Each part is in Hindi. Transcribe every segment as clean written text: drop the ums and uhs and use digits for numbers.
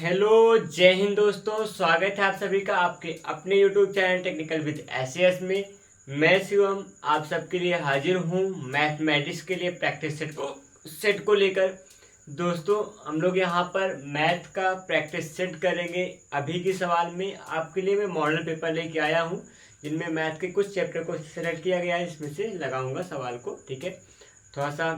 हेलो, जय हिंद दोस्तों। स्वागत है आप सभी का आपके अपने YouTube channel technical with SS में। मैं शिवम आप सबके लिए हाजिर हूँ मैथमेटिक्स के लिए प्रैक्टिस सेट को लेकर। दोस्तों, हम लोग यहाँ पर मैथ का प्रैक्टिस सेट करेंगे। अभी के सवाल में आपके लिए मैं मॉडल पेपर लेके आया हूँ, जिनमें मैथ के कुछ चैप्टर को सेलेक्ट किया गया है। इसमें से लगाऊंगा सवाल को, ठीक है। थोड़ा सा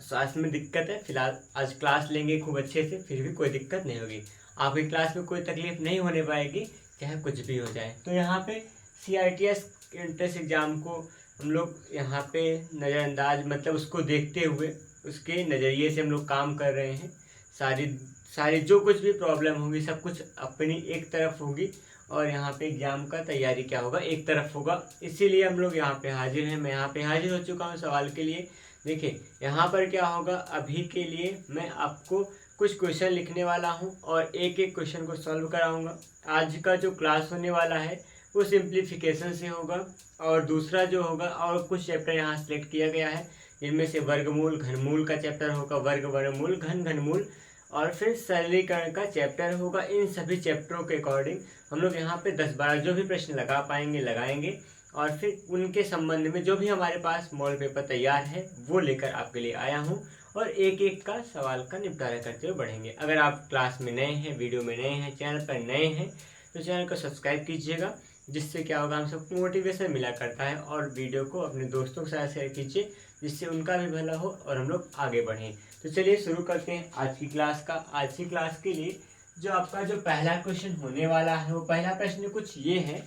स्वास्थ्य में दिक्कत है फिलहाल, आज क्लास लेंगे खूब अच्छे से, फिर भी कोई दिक्कत नहीं होगी। आपकी क्लास में कोई तकलीफ नहीं होने पाएगी, चाहे कुछ भी हो जाए। तो यहाँ पे CITS एंट्रेंस एग्ज़ाम को हम लोग यहाँ पे नज़रअंदाज, मतलब उसको देखते हुए उसके नज़रिए से हम लोग काम कर रहे हैं। सारी सारी जो कुछ भी प्रॉब्लम होगी सब कुछ अपनी एक तरफ होगी, और यहाँ पे एग्ज़ाम का तैयारी क्या होगा एक तरफ होगा। इसीलिए हम लोग यहाँ पे हाजिर हैं। मैं यहाँ पे हाजिर हो चुका हूँ सवाल के लिए। देखिए यहाँ पर क्या होगा, अभी के लिए मैं आपको कुछ क्वेश्चन लिखने वाला हूँ और एक एक क्वेश्चन को सॉल्व कराऊंगा। आज का जो क्लास होने वाला है वो सिंप्लीफिकेशन से होगा, और दूसरा जो होगा और कुछ चैप्टर यहाँ सेलेक्ट किया गया है, जिनमें से वर्गमूल घनमूल का चैप्टर होगा, वर्गमूल घनमूल, और फिर सरलीकरण का चैप्टर होगा। इन सभी चैप्टरों के अकॉर्डिंग हम लोग यहाँ पे 10-12 जो भी प्रश्न लगा पाएंगे लगाएंगे, और फिर उनके संबंध में जो भी हमारे पास मॉडल पेपर तैयार है वो लेकर आपके लिए आया हूँ, और एक एक का सवाल का निपटारा करते हुए बढ़ेंगे। अगर आप क्लास में नए हैं, वीडियो में नए हैं, चैनल पर नए हैं, तो चैनल को सब्सक्राइब कीजिएगा, जिससे क्या होगा, हम सबको मोटिवेशन मिला करता है। और वीडियो को अपने दोस्तों के साथ शेयर कीजिए, जिससे उनका भी भला हो और हम लोग आगे बढ़ें। तो चलिए शुरू करते हैं आज की क्लास का। आज की क्लास के लिए जो आपका जो पहला क्वेश्चन होने वाला है, वो पहला प्रश्न कुछ ये है।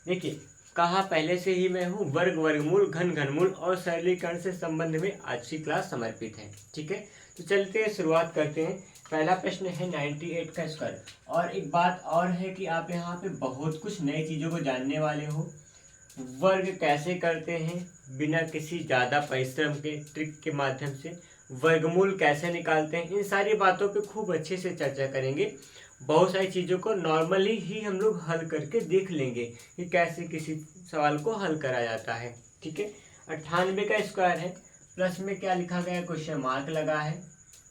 देखिए, कहा पहले से ही मैं हूँ, वर्ग वर्गमूल घनमूल और सरलीकरण से संबंध में आज की क्लास समर्पित है, ठीक है। तो चलते हैं, शुरुआत करते हैं। पहला प्रश्न है 98 का स्क्वायर। और एक बात और है कि आप यहाँ पे बहुत कुछ नई चीज़ों को जानने वाले हो। वर्ग कैसे करते हैं बिना किसी ज़्यादा परिश्रम के, ट्रिक के माध्यम से वर्गमूल कैसे निकालते हैं, इन सारी बातों पे खूब अच्छे से चर्चा करेंगे। बहुत सारी चीज़ों को नॉर्मली ही हम लोग हल करके देख लेंगे कि कैसे किसी सवाल को हल करा जाता है, ठीक है। 98 का स्क्वायर है, प्लस में क्या लिखा गया है, क्वेश्चन मार्क लगा है,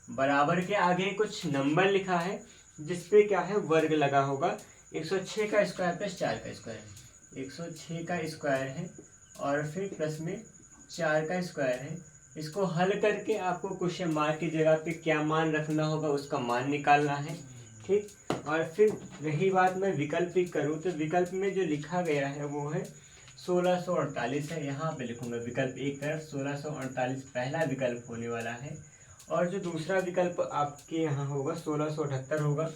बराबर के आगे कुछ नंबर लिखा है जिसपे क्या है, वर्ग लगा होगा। 106 का स्क्वायर प्लस 4 का स्क्वायर है, 106 का स्क्वायर है, और फिर प्लस में 4 का स्क्वायर है। इसको हल करके आपको क्वेश्चन मार्क की जगह पे क्या मान रखना होगा, उसका मान निकालना है, ठीक। और फिर रही बात, मैं विकल्प ही करूँ तो विकल्प में जो लिखा गया है वो है 1648 है। यहाँ पे लिखूंगा विकल्प एक तरफ 1648 पहला विकल्प होने वाला है, और जो दूसरा विकल्प आपके यहाँ होगा 1678 होगा,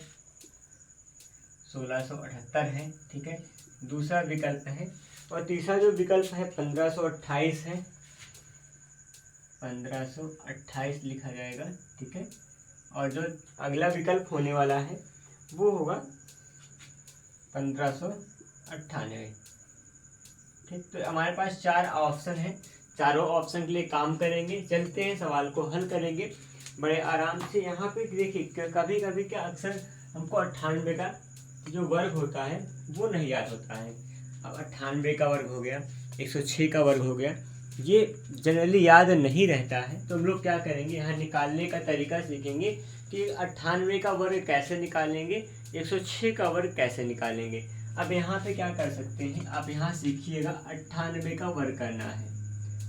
1678 है, ठीक है, दूसरा विकल्प है। और तीसरा जो विकल्प है 1528 है, 1528 लिखा जाएगा, ठीक है। और जो अगला विकल्प होने वाला है वो होगा 1598, ठीक। तो हमारे पास 4 ऑप्शन है, चारों ऑप्शन के लिए काम करेंगे। चलते हैं, सवाल को हल करेंगे बड़े आराम से। यहाँ पे देखिए, कभी कभी क्या अक्सर हमको 98 का जो वर्ग होता है वो नहीं याद होता है। अब 98 का वर्ग हो गया, 106 का वर्ग हो गया, ये जनरली याद नहीं रहता है। तो हम लोग क्या करेंगे, यहाँ निकालने का तरीका सीखेंगे कि 98 का वर्ग कैसे निकालेंगे, 106 का वर्ग कैसे निकालेंगे। अब यहाँ पे क्या कर सकते हैं, आप यहाँ सीखिएगा, 98 का वर्ग करना है।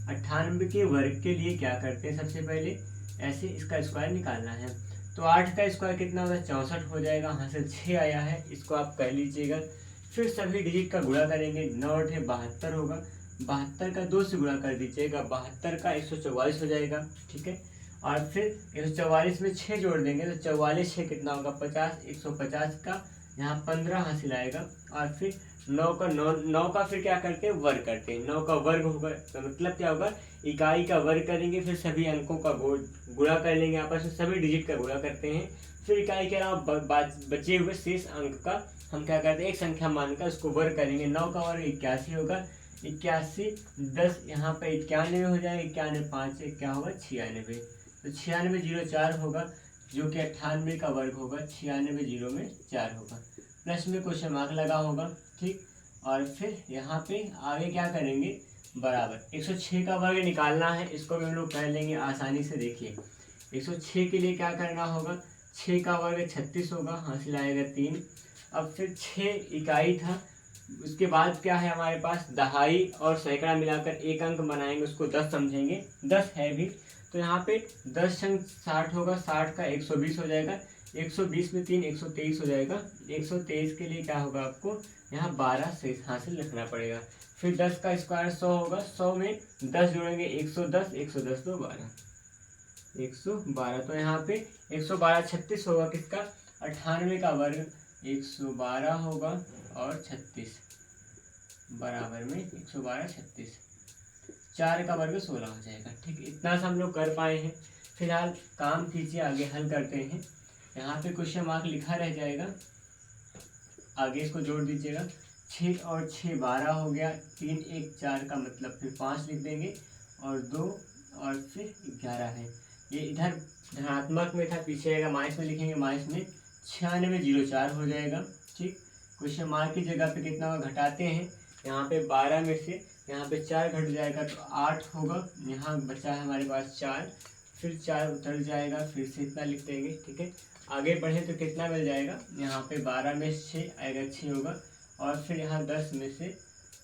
98 के वर्ग के लिए क्या करते हैं, सबसे पहले ऐसे इसका स्क्वायर निकालना है। तो 8 का स्क्वायर कितना होगा, 64 हो जाएगा। यहाँ से 6 आया है, इसको आप कह लीजिएगा। फिर सभी डिजिट का गुणा करेंगे, 9 8 72 होगा, 72 का 2 से गुणा कर दीजिएगा, 72 का 144 हो जाएगा, ठीक है। और फिर 144 में 6 जोड़ देंगे तो 44 6 कितना होगा, 50, 150 का यहाँ 15 हासिल आएगा। और फिर 9 का फिर क्या करते हैं, वर्ग करते हैं। 9 का वर्ग होगा तो मतलब क्या होगा, इकाई का वर्ग करेंगे, फिर सभी अंकों का गुणा कर लेंगे, आपस में सभी डिजिट का गुणा करते हैं। फिर इकाई के अलावा बचे हुए शेष अंक का हम क्या करते हैं, एक संख्या मानकर उसको वर्ग करेंगे। 9 का वर्ग 81 होगा, 81 10 यहाँ पे 91 हो जाएगा, 91 5 क्या होगा, 96। तो 96 0 4 होगा, जो कि 98 का वर्ग होगा, 96 0 में 4 होगा, प्लस में क्वेश्चन मार्क लगा होगा, ठीक। और फिर यहाँ पे आगे क्या करेंगे, बराबर 106 का वर्ग निकालना है, इसको भी हम लोग कर लेंगे आसानी से। देखिए 106 के लिए क्या करना होगा, 6 का वर्ग 36 होगा, हासिल आएगा 3। अब फिर 6 इकाई था, उसके बाद क्या है हमारे पास, दहाई और सैकड़ा मिलाकर एक अंक बनाएंगे, उसको 10 समझेंगे, 10 है भी। तो यहाँ पे 10 अंक 60 होगा, 60 का 120 हो जाएगा, 120 में 3 123 हो जाएगा। 123 के लिए क्या होगा आपको यहाँ 12 से हासिल रखना पड़ेगा। फिर 10 का स्क्वायर 100 होगा, 100 में 10 जोड़ेंगे 110, 110 तो 12, 112। तो यहाँ पे 112 36 होगा किसका, 98 का वर्ग 112 होगा और 36 बराबर में 112 36, 4 का वर्ग 16 हो जाएगा। ठीक, इतना से हम लोग कर पाए हैं। फिलहाल काम कीजिए, आगे हल करते हैं। यहाँ पे क्वेश्चन मार्क लिखा रह जाएगा, आगे इसको जोड़ दीजिएगा। 6 और 6 12 हो गया, 3 1 4 का मतलब फिर 5 लिख देंगे और 2 और फिर 11 है। ये इधर धनात्मक में था, पीछे आएगा माइनस में लिखेंगे, माइनस में 9604 हो जाएगा। ठीक, क्वेश्चन मार्क की जगह पे कितना होगा घटाते हैं, यहाँ पे 12 में से यहाँ पे 4 घट जाएगा तो 8 होगा, यहाँ बचा है हमारे पास 4, फिर 4 उतर जाएगा, फिर से इतना लिख देंगे। ठीक है, आगे बढ़े तो कितना मिल जाएगा, यहाँ पे 12 में 6 आएगा, 6 होगा, और फिर यहाँ 10 में से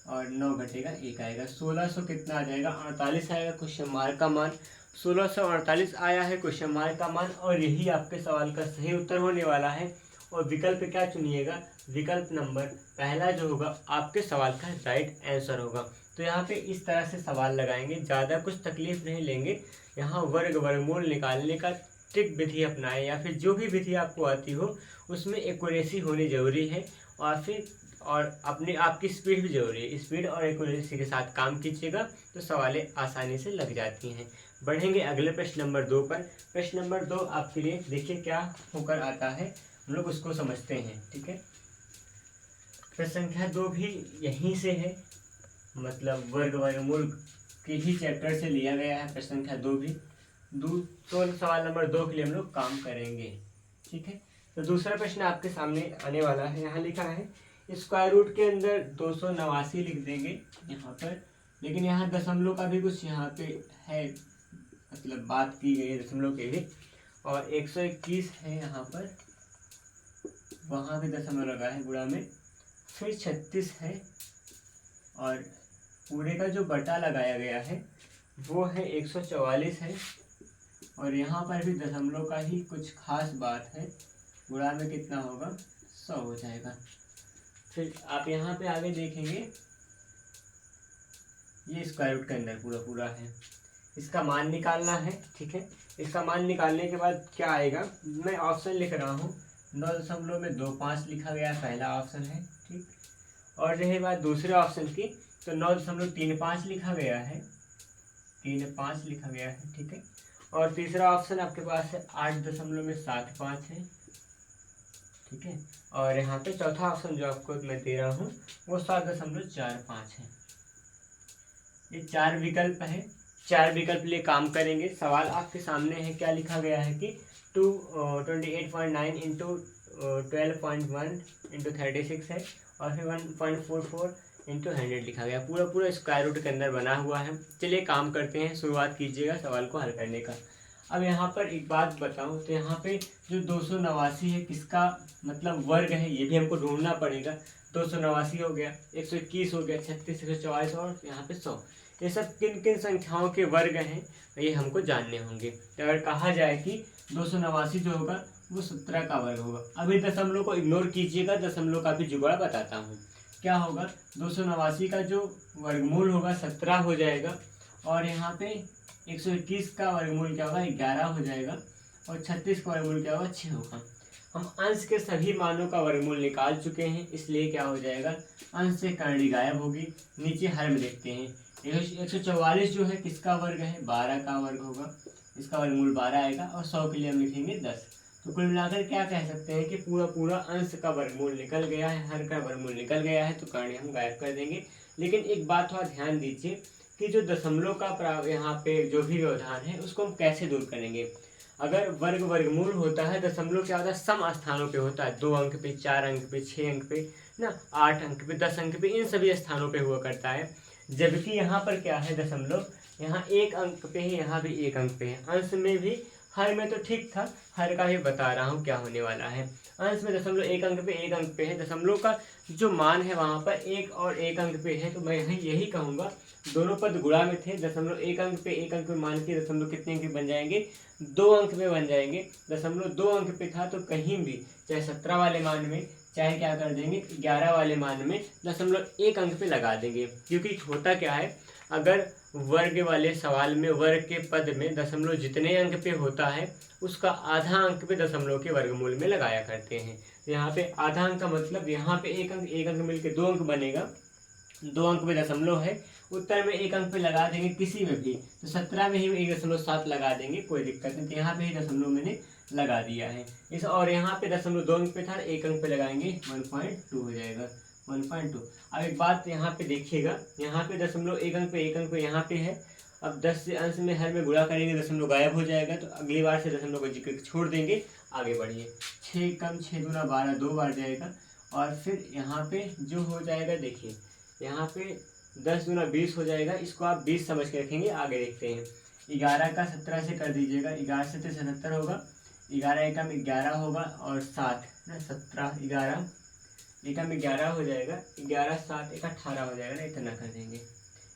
और 9 घटेगा 1 आएगा, 1600 कितना आ जाएगा, 48 आएगा क्वेश्चन मार्क का मान। 1648 आया है क्वेश्चन मार्क का मान, और यही आपके सवाल का सही उत्तर होने वाला है। और विकल्प क्या चुनिएगा, विकल्प नंबर पहला जो होगा आपके सवाल का राइट आंसर होगा। तो यहाँ पे इस तरह से सवाल लगाएंगे, ज़्यादा कुछ तकलीफ नहीं लेंगे। यहाँ वर्ग वर्गमूल निकालने का ट्रिक विधि अपनाएं, या फिर जो भी विधि आपको आती हो उसमें एक्यूरेसी होनी जरूरी है, और फिर अपने आपकी स्पीड भी जरूरी है। स्पीड और एक्यूरेसी के साथ काम कीजिएगा तो सवालें आसानी से लग जाती हैं। बढ़ेंगे अगले प्रश्न नंबर 2 पर। प्रश्न नंबर 2 आपके लिए देखिए क्या होकर आता है, हम लोग उसको समझते हैं। ठीक है, प्रश्न संख्या 2 भी यहीं से है, मतलब वर्ग वर्गमूल के ही चैप्टर से लिया गया है। प्रश्न संख्या 2 भी तो सवाल नंबर 2 के लिए हम लोग काम करेंगे। ठीक है, तो दूसरा प्रश्न आपके सामने आने वाला है। यहाँ लिखा है स्क्वायर रूट के अंदर 289 लिख देंगे यहाँ पर, लेकिन यहाँ दशमलव का भी कुछ यहाँ पे है, मतलब बात की गई है दशमलव के भी, और 121 है यहाँ पर, वहाँ भी दशमलव लगा है गुणा में, फिर 36 है, और पूरे का जो बटा लगाया गया है वो है 144 है, और यहाँ पर भी दशमलव का ही कुछ खास बात है, गुणा में कितना होगा 100 हो जाएगा। फिर आप यहाँ पे आगे देखेंगे, ये स्क्वायर रूट के अंदर पूरा है, इसका मान निकालना है। ठीक है, इसका मान निकालने के बाद क्या आएगा, मैं ऑप्शन लिख रहा हूँ, 9.25 लिखा गया पहला ऑप्शन है। ठीक, और रही बात दूसरे ऑप्शन की तो 9.35 लिखा गया है, 35 लिखा गया है। ठीक है, और तीसरा ऑप्शन आपके पास है 8.75 है। ठीक है, और यहाँ पे चौथा ऑप्शन जो आपको मैं दे रहा हूँ वो 7.45 है। ये 4 विकल्प है, 4 विकल्प लिए काम करेंगे। सवाल आपके सामने है, क्या लिखा गया है कि 28.9 इंटू 12.1 इंटू 36 है, और फिर 1.44 इंटू 100 लिखा गया, पूरा स्क्वायर रूट के अंदर बना हुआ है। चलिए काम करते हैं, शुरुआत कीजिएगा सवाल को हल करने का। अब यहाँ पर एक बात बताऊँ तो यहाँ पे जो 289 है किसका मतलब वर्ग है, ये भी हमको ढूंढना पड़ेगा। 289 हो गया, 121 हो गया, 36 144 और यहाँ पे 100, ये सब किन किन संख्याओं के वर्ग हैं ये हमको जानने होंगे। तो अगर कहा जाए कि 289 जो होगा वो 17 का वर्ग होगा, अभी दशमलव को इग्नोर कीजिएगा, दशमलव का भी जुगाड़ बताता हूँ। क्या होगा, 289 का जो वर्गमूल होगा 17 हो जाएगा, और यहाँ पे 121 का वर्गमूल क्या होगा 11 हो जाएगा, और 36 का वर्गमूल क्या होगा 6 होगा। हम अंश के सभी मानों का वर्गमूल निकाल चुके हैं, इसलिए क्या हो जाएगा, अंश से करणी गायब होगी। नीचे हर में देखते हैं, 144 जो है किसका वर्ग है, 12 का वर्ग होगा, इसका वर्गमूल 12 आएगा, और 100 के लिए हम लिखेंगे 10। तो कुल मिलाकर क्या कह सकते हैं कि पूरा अंश का वर्गमूल निकल गया है, हर का वर्गमूल निकल गया है, तो करणी हम गायब कर देंगे। लेकिन एक बात थोड़ा ध्यान दीजिए कि जो दशमलव का यहाँ पे जो भी व्यवधान है उसको हम कैसे दूर करेंगे। अगर वर्ग वर्गमूल होता है, दशमलव क्या होता है, सम स्थानों पे होता है, 2 अंक पे, 4 अंक पे, 6 अंक पे ना, 8 अंक पे, 10 अंक पे, इन सभी स्थानों पे हुआ करता है। जबकि यहाँ पर क्या है, दशमलव यहाँ 1 अंक पे है, यहाँ भी 1 अंक पे है, अंश में भी हर में तो ठीक था, हर का ही बता रहा हूँ क्या होने वाला है। अंश में दशमलव एक अंक पे है, दशमलव का जो मान है वहाँ पर 1 और 1 अंक पे है, तो मैं यही कहूँगा दोनों पद गुणा में थे। दशमलव एक अंक पे मान के दशमलव कितने अंक बन जाएंगे, 2 अंक में बन जाएंगे। दशमलव 2 अंक पे था तो कहीं भी चाहे 17 वाले मान में, चाहे क्या कर देंगे 11 वाले मान में दशमलव 1 अंक पे लगा देंगे। क्योंकि होता क्या है, अगर वर्ग वाले सवाल में वर्ग के पद में दशमलव जितने अंक पे होता है उसका आधा अंक पे दशमलव के वर्गमूल में लगाया करते हैं। यहाँ पे आधा अंक का मतलब यहाँ पे एक अंक मिलके 2 अंक बनेगा, 2 अंक में दशमलव है, उत्तर में 1 अंक पे लगा देंगे किसी में भी, तो 17 में ही 1.7 लगा देंगे, कोई दिक्कत नहीं। तो यहाँ पे ही दशमलव मैंने लगा दिया है इस, और यहाँ पे दशमलव 2 अंक पे था, 1 अंक पे लगाएंगे 1.2 हो जाएगा 1.2। अब एक बात यहाँ पे देखिएगा, यहाँ पे दशमलव एक अंक पे यहाँ पे है। अब 10 से अंश में हर में गुणा करेंगे दशमलव गायब हो जाएगा, तो अगली बार से दशमलव को जिक्र छोड़ देंगे, आगे बढ़िए। 6 कम 6 दूना 12, 2 बार जाएगा। और फिर यहाँ पे जो हो जाएगा देखिए, यहाँ पे 10 दूना 20 हो जाएगा, इसको आप 20 समझ के रखेंगे, आगे देखते हैं। 11 का 17 से कर दीजिएगा, 11 से 77 होगा, 11 एकम 11 होगा और 7 ना 17 11 एकम 11 हो जाएगा, 11 7 एक 18 हो जाएगा ना, इतना कर देंगे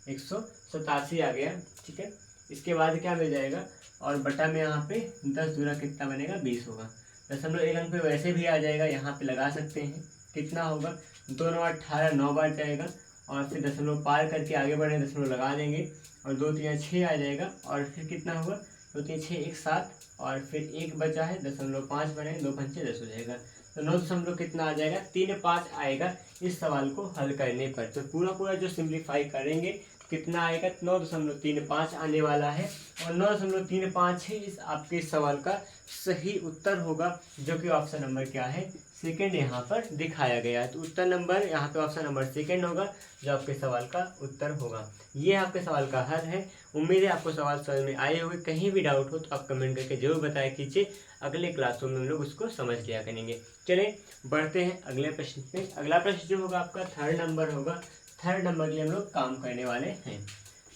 187 आ गया। ठीक है, इसके बाद क्या मिल जाएगा, और बटा में यहाँ पे 10 दूना कितना बनेगा 20 होगा। दशमलव एक अंक पे वैसे भी आ जाएगा, यहाँ पे लगा सकते हैं, कितना होगा 2 9 18, 9 बार जाएगा। और फिर दशमलव पार करके आगे बढ़े, दशमलव लगा देंगे और 2 3 6 आ जाएगा। और फिर कितना होगा 2 3 6 1 7, और फिर 1 बचा है, दशमलव 5 बने, 2 5 10 हो जाएगा। तो 9 दशमलव कितना आ जाएगा 3 5 आएगा इस सवाल को हल करने पर। तो पूरा जो सिंप्लीफाई करेंगे कितना आएगा 9.35 आने वाला है, और 9.35 ही इस आपके इस सवाल का सही उत्तर होगा, जो कि ऑप्शन नंबर क्या है, सेकंड यहाँ पर दिखाया गया है। तो उत्तर नंबर यहाँ पे ऑप्शन नंबर सेकंड होगा, जो आपके सवाल का उत्तर होगा। ये आपके सवाल का हल है। उम्मीद है आपको सवाल समझ में आए होंगे। कहीं भी डाउट हो तो आप कमेंट करके जरूर बताया कीजिए, अगले क्लासरूम में हम लोग उसको समझ लिया करेंगे। चलें बढ़ते हैं अगले प्रश्न पे। अगला प्रश्न जो होगा आपका 3rd नंबर होगा। 3rd नंबर के लिए हम लोग काम करने वाले हैं।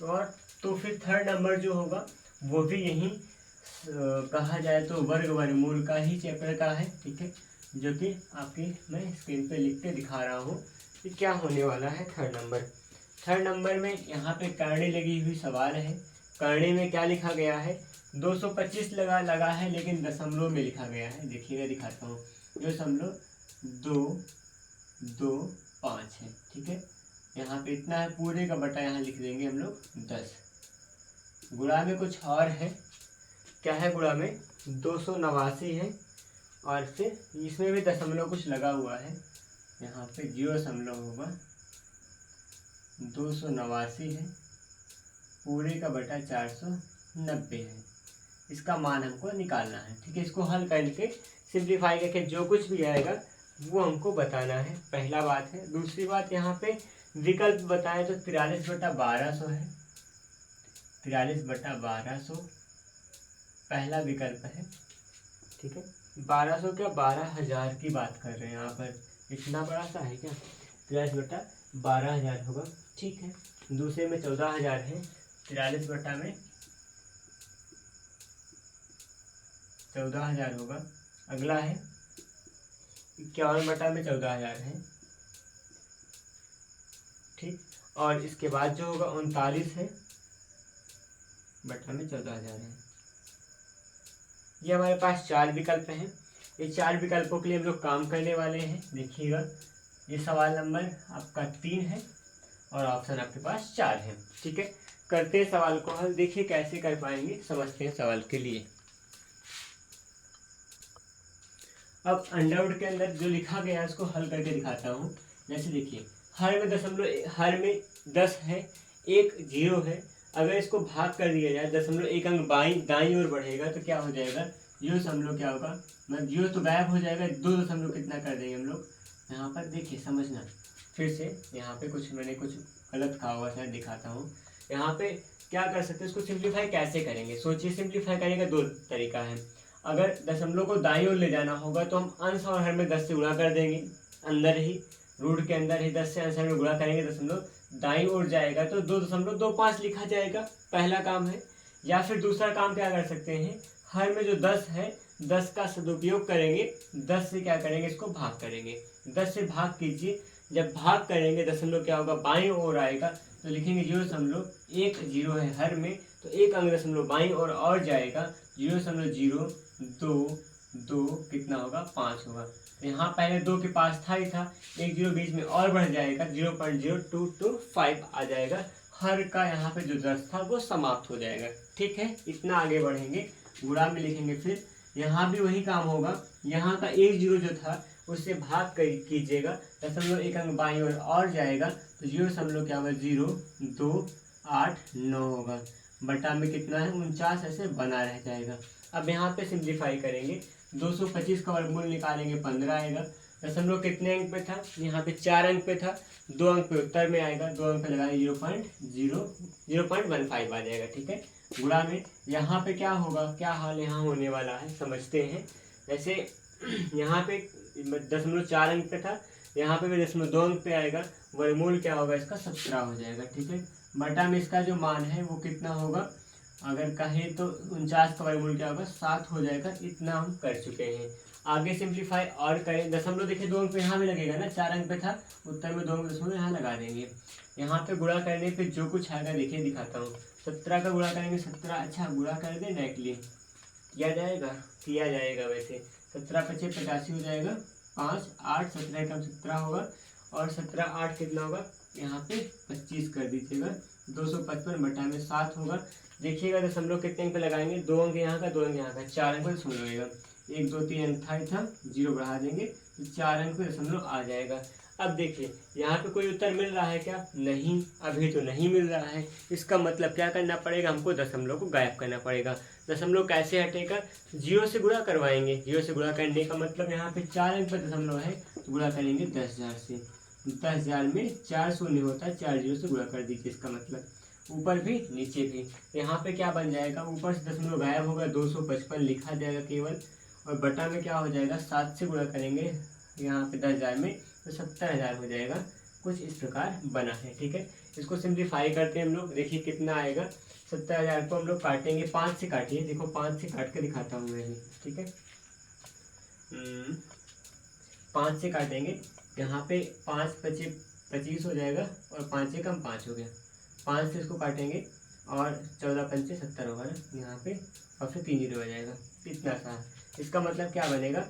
और तो फिर 3rd नंबर जो होगा वो भी यही कहा जाए तो वर्ग वर्गमूल का ही चैप्टर का है। ठीक है, जो कि आपकी मैं स्क्रीन पे लिख के दिखा रहा हूँ कि क्या होने वाला है 3rd नंबर। 3rd नंबर में यहाँ पे करणी लगी हुई सवाल है। करणी में क्या लिखा गया है, 225 लगा है, लेकिन दशमलव में लिखा गया है। देखिएगा, दिखाता हूँ, 2.225 है। ठीक है, यहाँ पे इतना है, पूरे का बटा यहाँ लिख देंगे हम लोग 10। गुणा में कुछ और है, क्या है गुणा में 289 है, और फिर इसमें भी दशमलव कुछ लगा हुआ है, यहाँ पे 0 होगा, 289 है, पूरे का बटा 490 है। इसका मान हमको निकालना है। ठीक है, इसको हल करके सिंप्लीफाई करके जो कुछ भी आएगा वो हमको बताना है, पहला बात है। दूसरी बात, यहाँ पे विकल्प बताएं तो 43/1200 है, 43/1200 पहला विकल्प है। ठीक है, 1200 क्या 12,000 की बात कर रहे हैं यहाँ पर, इतना बड़ा सा है क्या, 43/12,000 होगा। ठीक है, दूसरे में 14,000 है, 43 बटा में 14,000 होगा। अगला है 51 बटा में 14,000 है। ठीक, और इसके बाद जो होगा 39 है, बटा में 14,000 है। ये हमारे पास 4 विकल्प हैं। ये 4 विकल्पों के लिए हम लोग काम करने वाले हैं। देखिएगा, ये सवाल नंबर आपका 3 है और ऑप्शन आपके पास 4 है। ठीक है, करते हैं सवाल को हल। देखिए कैसे कर पाएंगे, समझते हैं सवाल के लिए। अब अंडरवुड के अंदर जो लिखा गया है उसको हल करके दिखाता हूँ। जैसे देखिए, हर में 10 है, 1 0 है। अगर इसको भाग कर दिया जाए, दशमलव एक अंक दाईं ओर बढ़ेगा तो क्या हो जाएगा, 0 क्या होगा, मतलब 0 तो गायब हो जाएगा, 2 दशमलव कितना कर देंगे हम लोग। यहाँ पर देखिए, समझना फिर से, यहाँ पे मैंने कुछ गलत कहा हुआ शायद, दिखाता हूँ। यहाँ पे क्या कर सकते हैं, इसको सिंप्लीफाई कैसे करेंगे, सोचिए। सिंप्लीफाई करने का 2 तरीका है। अगर दशमलव को दाईं ओर ले जाना होगा तो हम अंश और हर में 10 से गुणा कर देंगे, अंदर ही रूट के अंदर ही 10 से अंश हर में गुणा करेंगे, दशमलव दाईं ओर जाएगा तो 2.25 लिखा जाएगा, पहला काम है। या फिर दूसरा काम क्या कर सकते हैं, हर में जो 10 है 10 का सदुपयोग करेंगे, 10 से क्या करेंगे, इसको भाग करेंगे। 10 से भाग कीजिए, जब भाग करेंगे दशमलव क्या होगा, बाईं ओर आएगा, तो लिखेंगे 0.1 0 है हर में, तो एक अंक दशमलव बाईं ओर और जाएगा, 0.02 कितना होगा, 5 होगा। तो यहाँ पहले 2 के पास था ही था, एक 0 बीच में और बढ़ जाएगा, 0.0225 आ जाएगा। हर का यहाँ पे जो 10 था वो समाप्त हो जाएगा। ठीक है, इतना आगे बढ़ेंगे, गुणा में लिखेंगे। फिर यहाँ भी वही काम होगा, यहाँ का 1 0 जो था उससे भाग कीजिएगा, दशमलव एक अंक बाईं ओर और जाएगा, तो 0 क्या होगा, 0.289 होगा, बटा में कितना है 49, ऐसे बना रह जाएगा। अब यहाँ पे सिंप्लीफाई करेंगे, 225 का वर्गमूल निकालेंगे 15 आएगा। दशमलव कितने अंक पे था, यहाँ पे 4 अंक पे था, 2 अंक पे उत्तर में आएगा, 2 अंक पे लगाएंगे 0.15 आ जाएगा। ठीक है, गुणा में यहाँ पे क्या होगा, क्या हाल यहाँ होने वाला है समझते हैं। जैसे यहाँ पे 0.4 अंक पे था, यहाँ पे भी 0.2 अंक पे आएगा, वर्गमूल क्या होगा इसका 17 हो जाएगा। ठीक है, बटा में इसका जो मान है वो कितना होगा, अगर कहे तो 49 का वर्गमूल क्या होगा 7 हो जाएगा। इतना हम कर चुके हैं। आगे सिंप्लीफाई और करें, दशमलव देखिए 2 अंक पे यहाँ भी लगेगा ना, 4 अंक पे था, उत्तर में 2 अंक दशमलव यहाँ लगा देंगे। यहाँ पे गुणा करने पे जो कुछ आएगा देखिए दिखाता हूँ, 17 का गुणा करेंगे 17, अच्छा गुणा कर दें डायरेक्टली, किया जाएगा वैसे, 17 × 5 = 85 हो जाएगा, 5 8 17 कम 17 होगा, और 17 8 कितना होगा, यहाँ पे 25 कर दीजिएगा, 255 बटा में 7 होगा। देखिएगा दशमलव कितने अंक पे लगाएंगे, 2 अंक यहाँ का, 2 अंक यहाँ का, 4 अंक पे दशमलव लगेगा, 1 2 3 अंक था 0 बढ़ा देंगे, तो 4 अंक पे दशमलव आ जाएगा। अब देखिए यहाँ पे कोई उत्तर मिल रहा है क्या, नहीं, अभी तो नहीं मिल रहा है। इसका मतलब क्या करना पड़ेगा, हमको दशमलव को गायब करना पड़ेगा। दशमलव कैसे हटेगा, 0 से गुणा करवाएंगे, 0 से गुणा करने का मतलब यहाँ पे 4 अंक पर दशमलव है, तो गुणा करेंगे 10,000 से, 10,000 में 4 शून्य होता है, 4 0 से गुणा कर दीजिए, इसका मतलब ऊपर भी नीचे भी। यहाँ पे क्या बन जाएगा, ऊपर से दशमलव गायब होगा, 255 लिखा जाएगा केवल, और बटा में क्या हो जाएगा, 7 से गुणा करेंगे यहाँ पे 10,000 में, तो 70,000 हो जाएगा। कुछ इस प्रकार बना है। ठीक है, इसको सिंप्लीफाई करते हैं हम लोग, देखिए कितना आएगा, 70,000 को हम लोग काटेंगे, 5 से काटिए, देखो 5 से काट के दिखाता हूँ मैं भी। ठीक है, 5 से काटेंगे, यहाँ पे 5 × 25 हो जाएगा, और 5 से कम 5 हो गया, 5 से इसको काटेंगे, और 14 × 5 = 70 होगा ना यहाँ पे, और फिर 3 0 हो जाएगा, इतना सा। इसका मतलब क्या बनेगा,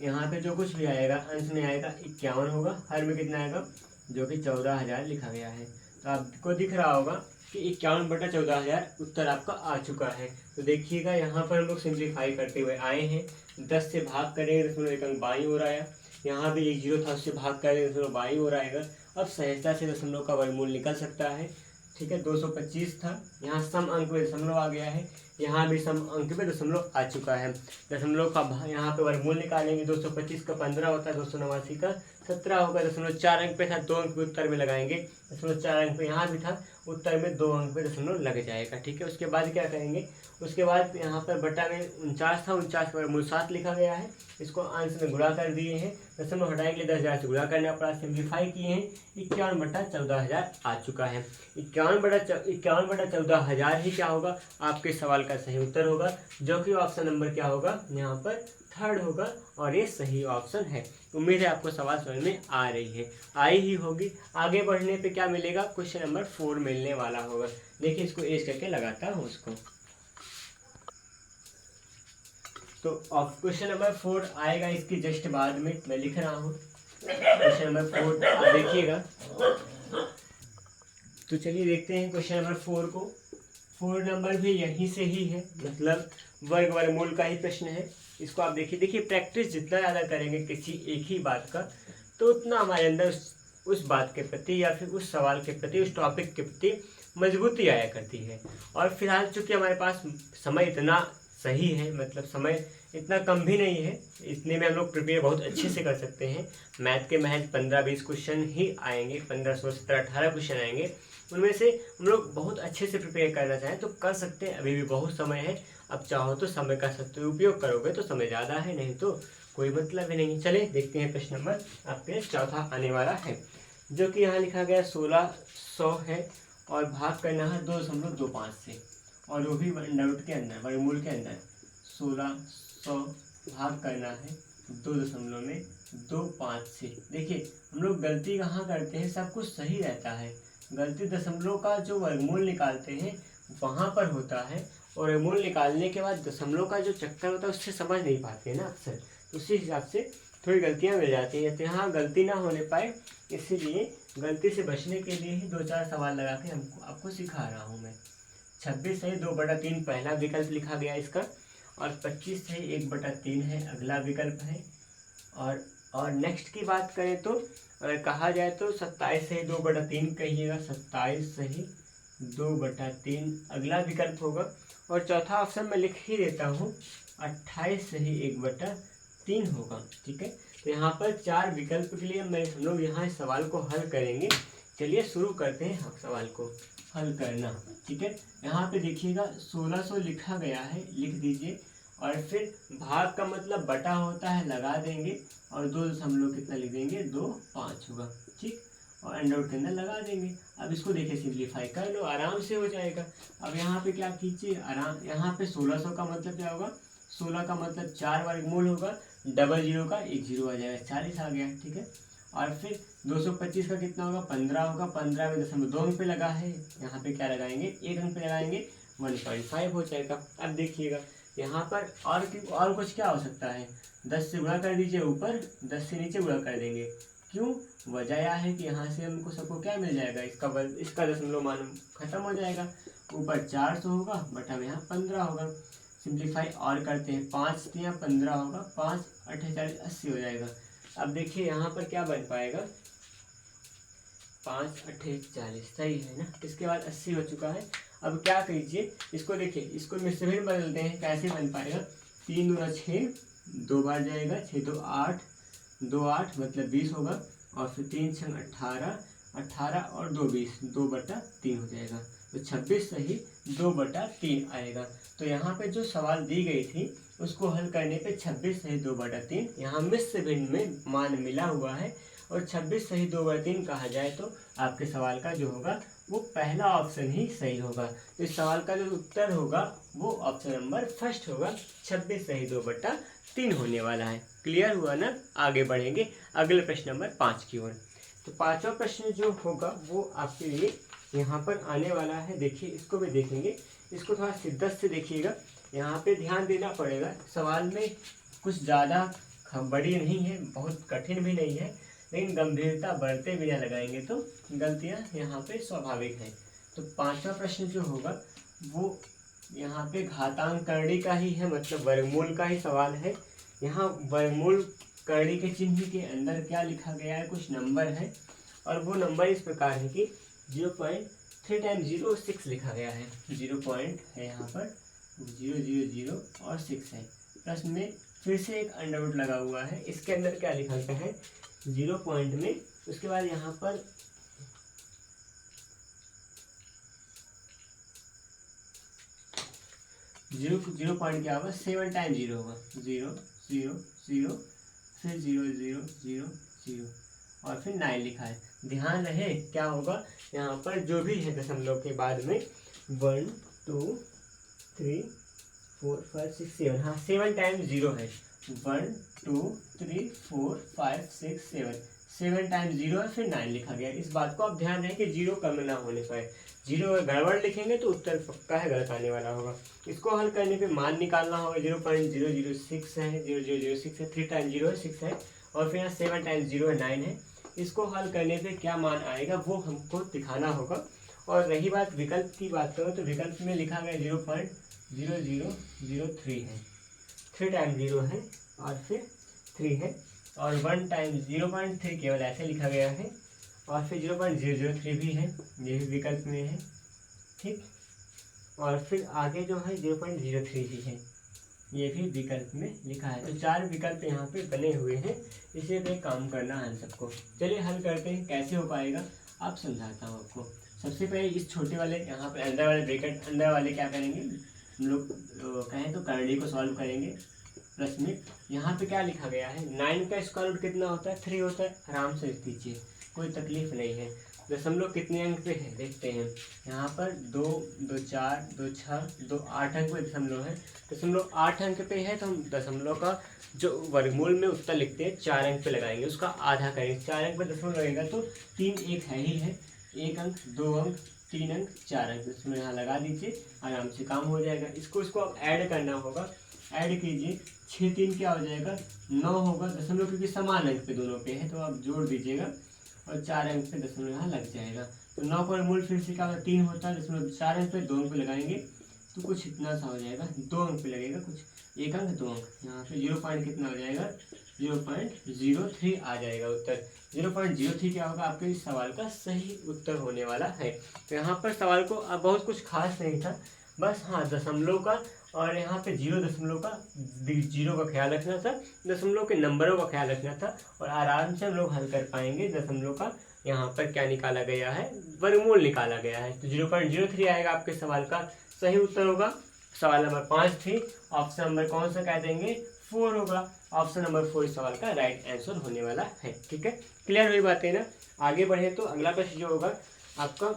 यहाँ पे जो कुछ भी आएगा अंश में आएगा 51 होगा, हर में कितना आएगा, जो कि 14,000 लिखा गया है। तो आपको दिख रहा होगा कि 51 बटा 14,000 उत्तर आपका आ चुका है। तो देखिएगा यहाँ पर हम लोग सिंप्लीफाई करते हुए आए हैं, 10 से भाग करेंगे दशमलव एक अंक बाईं ओर आया, यहाँ भी 1 0 था उससे भाग करेंगे दशमलव बाईं ओर आएगा। अब सहजता से दशमलव का वर्गमूल निकल सकता है। ठीक है, 225 था, यहाँ सम अंक में दशमलव आ गया है, यहाँ भी सम अंक में दशमलव आ चुका है। दशमलव का यहाँ पे वर्गमूल निकालेंगे, 225 का 15 होता है, 289 का 17 होगा, दशमलव 4 अंक पे था, 2 अंक पे उत्तर में लगाएंगे, दशमलव 4 अंक पे यहाँ भी था, उत्तर में 2 अंक पे दशमलव लग जाएगा। ठीक है, उसके बाद क्या करेंगे, उसके बाद यहाँ पर बटा में 49 था, 49 का वर्गमूल 7 लिखा गया है, इसको अंश में गुणा कर दिए हैं, दशमलव हटाने के लिए 10,000 से गुणा करना पड़ा, सिंप्लीफाई किए हैं, 51 बटा 14,000 आ चुका है। 51 बटा 14,000 ही क्या होगा, आपके सवाल का सही उत्तर होगा, जो कि ऑप्शन नंबर क्या होगा, यहाँ पर 3rd होगा, और ये सही ऑप्शन है। उम्मीद है आपको सवाल समझ में आ रही है, आई ही होगी। आगे बढ़ने पे क्या मिलेगा, क्वेश्चन नंबर 4 मिलने वाला होगा। देखिए इसको एज करके लगाता हूँ उसको, तो क्वेश्चन नंबर 4 आएगा इसके जस्ट बाद में, मैं लिख रहा हूँ क्वेश्चन नंबर 4, आप देखिएगा। तो चलिए देखते हैं क्वेश्चन नंबर 4 को। 4 नंबर भी यहीं से ही है, मतलब वर्गमूल का ही प्रश्न है। इसको आप देखिए प्रैक्टिस जितना ज़्यादा करेंगे किसी एक ही बात का, तो उतना हमारे अंदर उस बात के प्रति, या फिर उस सवाल के प्रति, उस टॉपिक के प्रति मजबूती आया करती है। और फिलहाल चूँकि हमारे पास समय इतना सही है, मतलब समय इतना कम भी नहीं है, इतने में हम लोग प्रिपेयर बहुत अच्छे से कर सकते हैं। मैथ के महज 15-20 क्वेश्चन ही आएंगे, 15 16 17 18 क्वेश्चन आएंगे, उनमें से हम लोग बहुत अच्छे से प्रिपेयर करना चाहें तो कर सकते हैं। अभी भी बहुत समय है, अब चाहो तो समय का सदुपयोग करोगे तो समय ज़्यादा है, नहीं तो कोई मतलब ही नहीं। चले देखते हैं प्रश्न नंबर आपके चौथा आने वाला है, जो कि यहाँ लिखा गया 1600 है, और भाग करना है 2.25 से, और वो भी अंडर रूट के अंदर, वर्गमूल के अंदर। 1600 भाग करना है 2.25 से। देखिए हम लोग गलती कहाँ करते हैं, सब कुछ सही रहता है, गलती दशमलव का जो वर्गमूल निकालते हैं वहाँ पर होता है, और वर्गमूल निकालने के बाद दशमलव का जो चक्कर होता है उससे समझ नहीं पाते हैं ना अक्सर, तो उसी हिसाब से थोड़ी गलतियाँ मिल जाती हैं। तो यहाँ गलती ना होने पाए इसीलिए गलती से बचने के लिए ही 2-4 सवाल लगा के आपको सिखा रहा हूँ मैं। 26 सही 2/3 पहला विकल्प लिखा गया इसका, और 25 सही 1/3 है अगला विकल्प है। और नेक्स्ट की बात करें तो अगर कहा जाए तो 27 सही 2/3 कहिएगा, 27 सही 2/3 अगला विकल्प होगा। और चौथा ऑप्शन मैं लिख ही देता हूँ, 28 सही 1/3 होगा। ठीक है, तो यहाँ पर 4 विकल्प के लिए हम लोग यहाँ इस सवाल को हल करेंगे। चलिए शुरू करते हैं सवाल को हल करना। ठीक है, यहाँ पे देखिएगा 1600 लिखा गया है, लिख दीजिए, और फिर भाग का मतलब बटा होता है, लगा देंगे, और 2 दशमलव कितना लिख देंगे 2.5 होगा। ठीक, और अंडर रूट के अंदर लगा देंगे। अब इसको देखिए सिंप्लीफाई कर लो, आराम से हो जाएगा। अब यहाँ पे क्या कीजिए, आराम, यहाँ पे 1600 का मतलब क्या होगा, 16 का मतलब 4 वर्गमूल होगा, डबल जीरो का 1 जीरो आ जाएगा, 40 आ गया। ठीक है, और फिर 225 का कितना होगा 15 होगा, 15 में 2 अंक पे लगा है, यहाँ पे क्या लगाएंगे 1 अंक पे लगाएंगे, 1.5 हो जाएगा। अब देखिएगा यहाँ पर और कुछ क्या हो सकता है, 10 से गुणा कर दीजिए ऊपर, 10 से नीचे गुणा कर देंगे। क्यों, वजह यह है कि यहाँ से हमको सबको क्या मिल जाएगा, इसका दशमलव मान खत्म हो जाएगा, ऊपर 400 होगा, बटा में यहाँ 15 होगा। सिंप्लीफाई और करते हैं, 5 या 15 होगा, 5 8 40 80 हो जाएगा। अब देखिए यहाँ पर क्या बन पाएगा, 5 8 40 सही है ना, इसके बाद 80 हो चुका है। अब क्या कीजिए, इसको देखिए, इसको मिश्र भिन्न बदलते हैं, कैसे बन पाएगा, 3 दूना 6, 2 बार जाएगा, 6 2 8, 2 8 मतलब 20 होगा, और फिर 3 6 18, 18 और 2 20, 2/3 हो जाएगा। तो 26 सही 2/3 आएगा। तो यहाँ पे जो सवाल दी गई थी उसको हल करने पे 26 सही 2/3 यहाँ मिश्र भिन्न में मान मिला हुआ है, और 26 सही 2/3 कहा जाए तो आपके सवाल का जो होगा वो पहला ऑप्शन ही सही होगा। तो इस सवाल का जो उत्तर होगा वो ऑप्शन नंबर फर्स्ट होगा, 26 सही 2/3 होने वाला है। क्लियर हुआ ना, आगे बढ़ेंगे अगले प्रश्न नंबर 5 की ओर। तो 5वां प्रश्न जो होगा वो आपके लिए यहाँ पर आने वाला है। देखिए इसको भी देखेंगे, इसको थोड़ा शिद्दत से देखिएगा, यहाँ पे ध्यान देना पड़ेगा। सवाल में कुछ ज़्यादा बड़ी नहीं है, बहुत कठिन भी नहीं है, लेकिन गंभीरता बढ़ते बिना लगाएंगे तो गलतियाँ यहाँ पे स्वाभाविक है। तो 5वां प्रश्न जो होगा वो यहाँ पे घातांक करणी का ही है, मतलब वर्गमूल का ही सवाल है। यहाँ वर्गमूल करणी के चिन्ह के अंदर क्या लिखा गया है, कुछ नंबर है, और वो नंबर इस प्रकार है कि 0.3 टाइम 06 लिखा गया है। 0 पॉइंट है यहाँ पर 0 0 0 और 6 है। प्रश्न में फिर से एक अंडर रूट लगा हुआ है, इसके अंदर क्या लिखा गया है 0 पॉइंट में, उसके बाद यहाँ पर 0 पॉइंट क्या होगा 7 टाइम 0 होगा, 0 0 0 फिर 0 0 0 0 और फिर 9 लिखा है। ध्यान रहे क्या होगा यहाँ पर जो भी है दशमलव के बाद में 1 2 3 4 5 6 7, हाँ 7 टाइम 0 है, 1 2 3 4 5 6 7, 7 टाइम 0 है, फिर 9 लिखा गया। इस बात को आप ध्यान रखें कि 0 कम ना होने पाए, 0 गड़बड़ लिखेंगे तो उत्तर पक्का है गलत आने वाला होगा। इसको हल करने पे मान निकालना होगा, 0.006 है, 0006 है, 3 टाइम 0 है 6 है, और फिर यहाँ 7 टाइम 0 है 9 है। इसको हल करने पे क्या मान आएगा वो हमको दिखाना होगा। और रही बात विकल्प की बात करो तो विकल्प में लिखा गया 0.0003 है, 3 टाइम 0 है और फिर 3 है, और 1 टाइम 0.3 केवल ऐसे लिखा गया है, और फिर 0.003 भी है, ये भी विकल्प में है। ठीक, और फिर आगे जो है 0.03 ही है, ये भी विकल्प में लिखा है। तो 4 विकल्प यहाँ पे बने हुए हैं, इसे पे काम करना है हम सबको। चलिए हल करते हैं, कैसे हो पाएगा आप समझाता हूँ आपको। सबसे पहले इस छोटे वाले यहाँ पे अंदर वाले ब्रैकेट अंदर वाले क्या करेंगे हम लोग कहें तो करणी को सॉल्व करेंगे। प्लस में यहाँ पे क्या लिखा गया है 9 का स्क्वायर रूट कितना होता है 3 होता है, आराम से लिख दीजिए, कोई तकलीफ नहीं है। दशमलव कितने अंक पे है देखते हैं। यहाँ पर 2, 2 4, 2 6, 2 8 अंक पे दशमलव है। दशमलव 8 अंक पे है तो हम दशमलव का जो वर्गमूल में उत्तर लिखते हैं 4 अंक पे लगाएंगे, उसका आधा करेंगे। 4 अंक पे दशमलव लगेगा तो 3 एक है ही है, 1 अंक, 2 अंक, 3 अंक, 4 अंक इसमें यहाँ लगा दीजिए, आराम से काम हो जाएगा। इसको अब ऐड करना होगा, ऐड कीजिए। 6 3 क्या हो जाएगा 9 होगा। दशमलव क्योंकि समान अंक पे दोनों पे है तो आप जोड़ दीजिएगा और 4 अंक पे दशमलव यहाँ लग जाएगा। तो 9 का वर्गमूल फिर से क्या होगा 3 होता है। दशमलव 4 अंक पे 2 अंक पे लगाएंगे तो कुछ इतना सा हो जाएगा, 2 अंक पे लगेगा कुछ, 1 अंक 2 अंक, यहाँ पे 0 पॉइंट कितना हो जाएगा 0.03 आ जाएगा उत्तर। 0.03 क्या होगा आपके इस सवाल का सही उत्तर होने वाला है। तो यहाँ पर सवाल को अब बहुत कुछ खास नहीं था, बस हाँ दशमलव का और यहाँ पे 0 का 0 का ख्याल रखना था, दशमलव के नंबरों का ख्याल रखना था और आराम से हम लोग हल कर पाएंगे। दशमलव का यहाँ पर क्या निकाला गया है, वर्गमूल निकाला गया है। तो 0.03 आएगा आपके सवाल का सही उत्तर होगा। सवाल नंबर 5 थी, ऑप्शन नंबर कौन सा कह देंगे 4 होगा। ऑप्शन नंबर 4 इस सवाल का राइट आंसर होने वाला है। ठीक है, क्लियर हुई बातें ना। आगे बढ़े तो अगला प्रश्न जो होगा आपका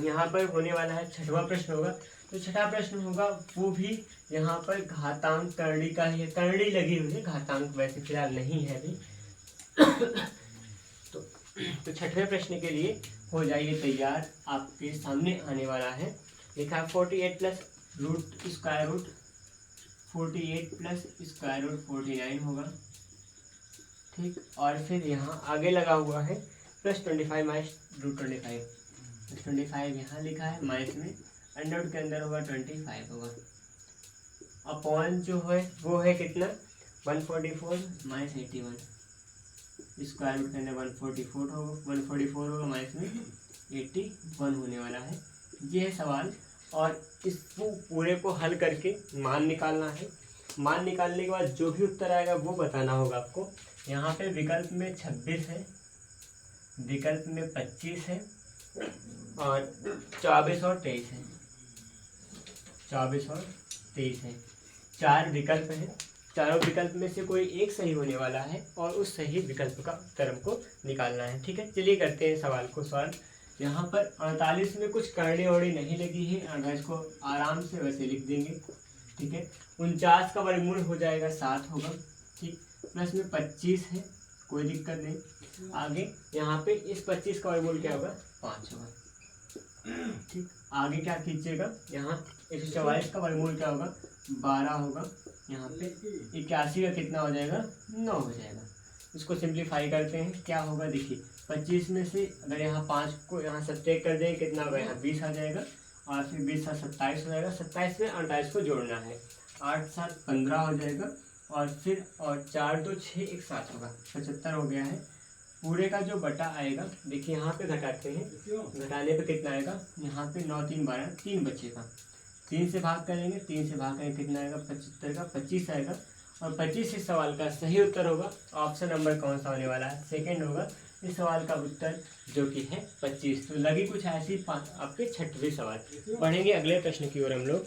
यहाँ पर होने वाला है, छठवां प्रश्न होगा। तो छठा प्रश्न होगा वो भी यहाँ पर घातांक करड़ी का ही है, करड़ी लगी हुई है, घातांक वैसे फिलहाल नहीं है अभी। तो छठवें प्रश्न के लिए हो जाइए तैयार, आपके सामने आने वाला है। लिखा है 48 plus root square root 48 plus square root 49 होगा। ठीक, और फिर यहाँ आगे लगा हुआ है प्लस 25 माइनस रूट 25, 25 यहाँ लिखा है माइनस में, अंडर रूट के अंदर होगा 25 होगा। अपॉन जो है वो है कितना 144 माइनस 81, स्क्वायर रूट के अंदर 144 होगा माइनस में 81 होने वाला है। ये है सवाल और इसको पूरे को हल करके मान निकालना है। मान निकालने के बाद जो भी उत्तर आएगा वो बताना होगा आपको। यहाँ पे विकल्प में 26 है, विकल्प में 25 है और 24 और 23 है, 24 और 23 है। 4 विकल्प हैं, चारों विकल्प में से कोई एक सही होने वाला है और उस सही विकल्प का उत्तर हमको निकालना है। ठीक है, चलिए करते हैं सवाल को सॉल्व। यहाँ पर 48 में कुछ करड़ी वड़ी नहीं लगी है, 28 को आराम से वैसे लिख देंगे। ठीक है, 49 का वर्गमूल हो जाएगा 7 होगा। ठीक, प्लस में 25 है, कोई दिक्कत नहीं। आगे यहाँ पे इस 25 का वर्गमूल क्या होगा 5 होगा। ठीक, आगे क्या कीजिएगा, यहाँ 144 का वर्गमूल क्या होगा 12 होगा। यहाँ पे 81 का कितना हो जाएगा 9 हो जाएगा। इसको सिंप्लीफाई करते हैं, क्या होगा देखिए 25 में से अगर यहाँ 5 को यहाँ सब्ट्रैक्ट कर देंगे कितना होगा यहाँ 20 आ जाएगा और फिर 20 से 27 हो जाएगा। 27 में 28 को जोड़ना है, 8 7 15 हो जाएगा और फिर और 4 2 6 एक 7 होगा, 75 हो गया है। पूरे का जो बटा आएगा देखिए यहाँ पे घटाते हैं, घटाने पे कितना आएगा यहाँ पे 9 3 12, 3 बचेगा। 3 से भाग करेंगे, 3 से भाग करेंगे कितना आएगा 75 का 25 आएगा और 25 इस सवाल का सही उत्तर होगा। ऑप्शन नंबर कौन सा होने वाला है सेकंड होगा इस सवाल का उत्तर जो कि है 25। तो लगी कुछ ऐसी आपके छठवें सवाल। बढ़ेंगे अगले प्रश्न की ओर हम लोग।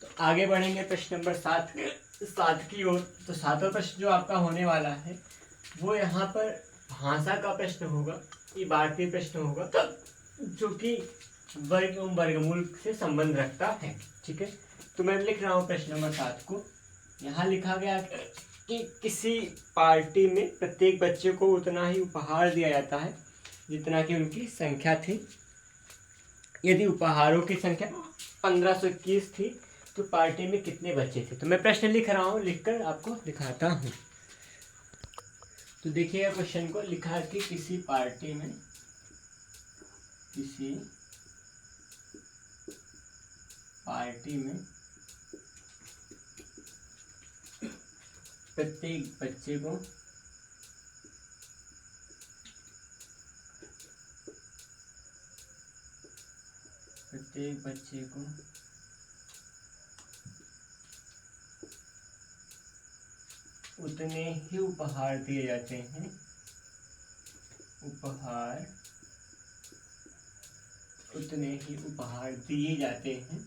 तो आगे बढ़ेंगे प्रश्न नंबर 7 की ओर। तो 7वां प्रश्न जो आपका होने वाला है वो यहाँ पर भाषा का प्रश्न होगा, ये भारतीय प्रश्न होगा जो कि वर्ग एवं वर्गमूल से संबंध रखता है। ठीक है, तो मैं लिख रहा हूँ प्रश्न नंबर 7 को। यहाँ लिखा गया कि किसी पार्टी में प्रत्येक बच्चे को उतना ही उपहार दिया जाता है जितना कि उनकी संख्या थी। यदि उपहारों की संख्या 1521 थी तो पार्टी में कितने बच्चे थे। तो मैं प्रश्न लिख रहा हूँ, लिखकर आपको दिखाता हूँ। तो देखिएगा क्वेश्चन को, लिखा है कि किसी पार्टी में प्रत्येक बच्चे को उतने ही उपहार दिए जाते हैं, उतने ही उपहार दिए जाते हैं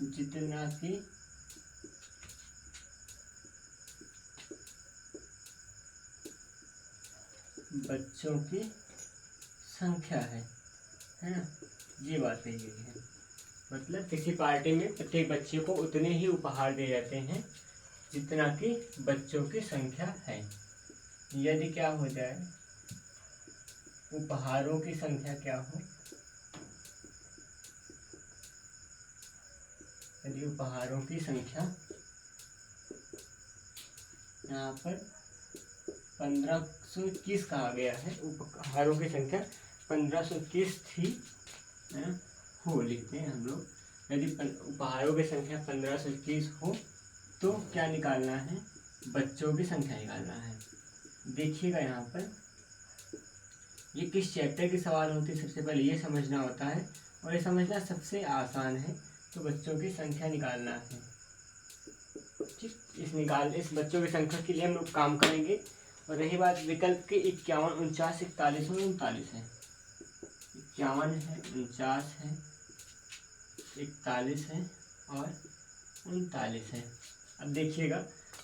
जितना कि बच्चों की संख्या है ना, ये बात कही गई है। मतलब किसी पार्टी में प्रत्येक बच्चे को उतने ही उपहार दिए जाते हैं जितना कि बच्चों की संख्या है। यदि क्या हो जाए, उपहारों की संख्या क्या हो, यदि उपहारों की संख्या यहाँ पर 1521 कहा गया है, उपहारों की संख्या 1521 थी, हो लिखते हैं हम लोग। यदि उपहारों की संख्या 1521 हो तो क्या निकालना है, बच्चों की संख्या निकालना है। देखिएगा यहाँ पर ये किस चैप्टर की सवाल होती है, सबसे पहले ये समझना होता है, और ये समझना सबसे आसान है। तो बच्चों की संख्या निकालना है, ठीक। इस बच्चों की संख्या के लिए हम लोग काम करेंगे। और रही बात विकल्प की 51, 49, 41 और 39 है। 51 है, 49 है, 41 है और 39 है। अब देखिएगा,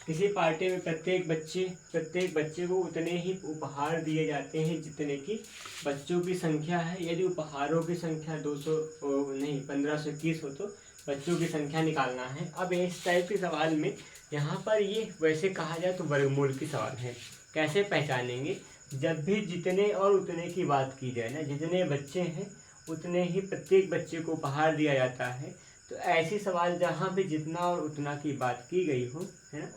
किसी पार्टी में प्रत्येक बच्चे को उतने ही उपहार दिए जाते हैं जितने की बच्चों की संख्या है। यदि उपहारों की संख्या 1521 हो तो बच्चों की संख्या निकालना है। अब इस टाइप के सवाल में यहाँ पर ये वैसे कहा जाए तो वर्गमूल की सवाल है। कैसे पहचानेंगे, जब भी जितने और उतने की बात की जाए ना, जितने बच्चे हैं उतने ही प्रत्येक बच्चे को उपहार दिया जाता है। तो ऐसे सवाल जहाँ पे जितना और उतना की बात की गई हो, है ना,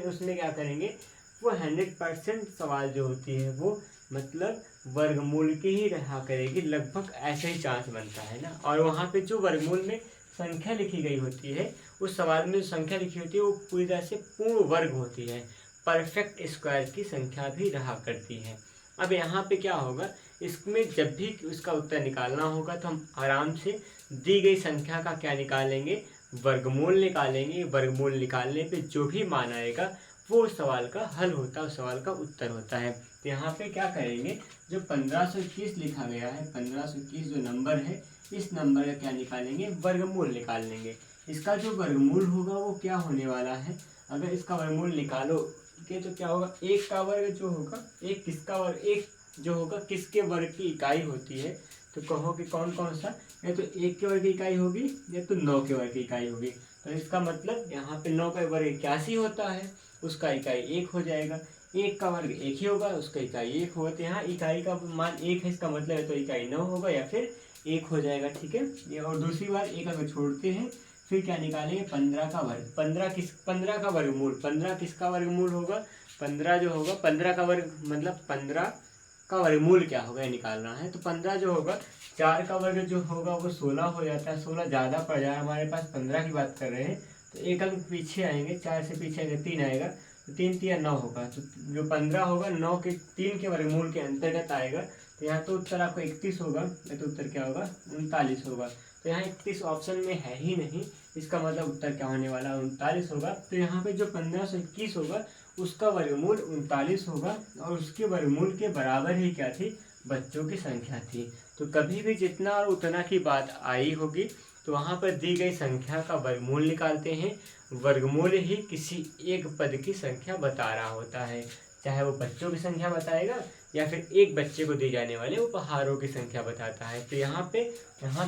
उसमें क्या करेंगे, वो 100% सवाल जो होती है वो मतलब वर्गमूल की ही रहा करेगी, लगभग ऐसा ही चांस बनता है ना। और वहाँ पे जो वर्गमूल में संख्या लिखी गई होती है, उस सवाल में जो संख्या लिखी होती है वो पूरी तरह से पूर्ण वर्ग होती है, परफेक्ट स्क्वायर की संख्या भी रहा करती है। अब यहाँ पे क्या होगा, इसमें जब भी उसका उत्तर निकालना होगा तो हम आराम से दी गई संख्या का क्या निकालेंगे, वर्गमूल निकालेंगे। वर्गमूल निकालने पे जो भी मान आएगा वो सवाल का हल होता है, उस सवाल का उत्तर होता है। तो यहाँ पे क्या करेंगे, जो 1521 लिखा गया है, 1521 जो नंबर है, इस नंबर का क्या निकालेंगे, वर्गमूल निकाल लेंगे। इसका जो वर्गमूल होगा वो क्या होने वाला है, अगर इसका वर्गमूल निकालो के तो क्या होगा, एक का वर्ग जो होगा, एक किसका वर्ग, एक जो होगा किसके वर्ग की इकाई होती है। तो कहो कि कौन कौन सा, या तो 1 के वर्ग की इकाई होगी या तो 9 के वर्ग की इकाई होगी। तो इसका मतलब यहाँ पे 9 का वर्ग 81 होता है, उसका इकाई 1 हो जाएगा। 1 का वर्ग 1 ही होगा, उसका इकाई 1 होगा। तो यहाँ इकाई का मान 1 है, इसका मतलब है तो इकाई 9 होगा या फिर 1 हो जाएगा, ठीक है। ये और दूसरी बात, एक अगर छोड़ते हैं फिर क्या निकालेंगे, 15 का वर्ग। 15 का वर्गमूल, 15 किसका वर्गमूल होगा, 15 जो होगा, 15 का वर्ग मतलब 15 का वर्गमूल क्या होगा ये निकालना है। तो 15 जो होगा, 4 का वर्ग जो होगा वो 16 हो जाता है। 16 ज़्यादा पड़ जाएगा हमारे पास, 15 की बात कर रहे हैं तो एक अंक पीछे आएंगे, 4 से पीछे आएंगे 3 आएगा, तो 3 3 9 होगा। तो जो 15 होगा 9 के 3 के वर्गमूल के अंतर्गत आएगा। तो यहाँ तो उत्तर आपका 31 होगा, या तो उत्तर क्या होगा, 39 होगा। तो यहाँ 31 ऑप्शन में है ही नहीं, इसका मतलब उत्तर क्या होने वाला, 39 होगा। तो यहाँ पे जो 1521 होगा उसका वर्गमूल 39 होगा, और उसके वर्गमूल के बराबर ही क्या थी, बच्चों की संख्या थी। तो कभी भी जितना और उतना की बात आई होगी तो वहाँ पर दी गई संख्या का वर्गमूल निकालते हैं। वर्गमूल ही किसी एक पद की संख्या बता रहा होता है, चाहे वो बच्चों की संख्या बताएगा या फिर एक बच्चे को दी जाने वाले उपहारों की संख्या बताता है। तो यहाँ पे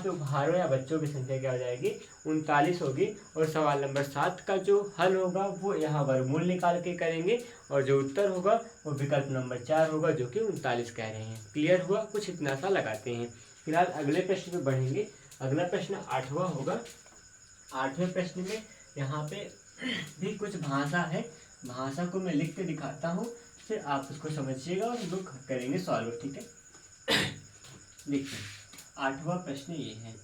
उपहारों या बच्चों की संख्या क्या हो जाएगी, 39 होगी। और सवाल नंबर 7 का जो हल होगा वो यहाँ वर्गमूल निकाल के करेंगे, और जो उत्तर होगा वो विकल्प नंबर 4 होगा, जो कि 39 कह रहे हैं। क्लियर हुआ, कुछ इतना सा लगाते हैं। फिलहाल अगले प्रश्न पे बढ़ेंगे। अगला प्रश्न 8वां होगा। 8वें प्रश्न में यहाँ पे भी कुछ भाषा है, भाषा को मैं लिख के दिखाता हूँ, फिर आप उसको समझिएगा और हम लोग करेंगे सॉल्व, ठीक है। देखिए 8वां प्रश्न ये है,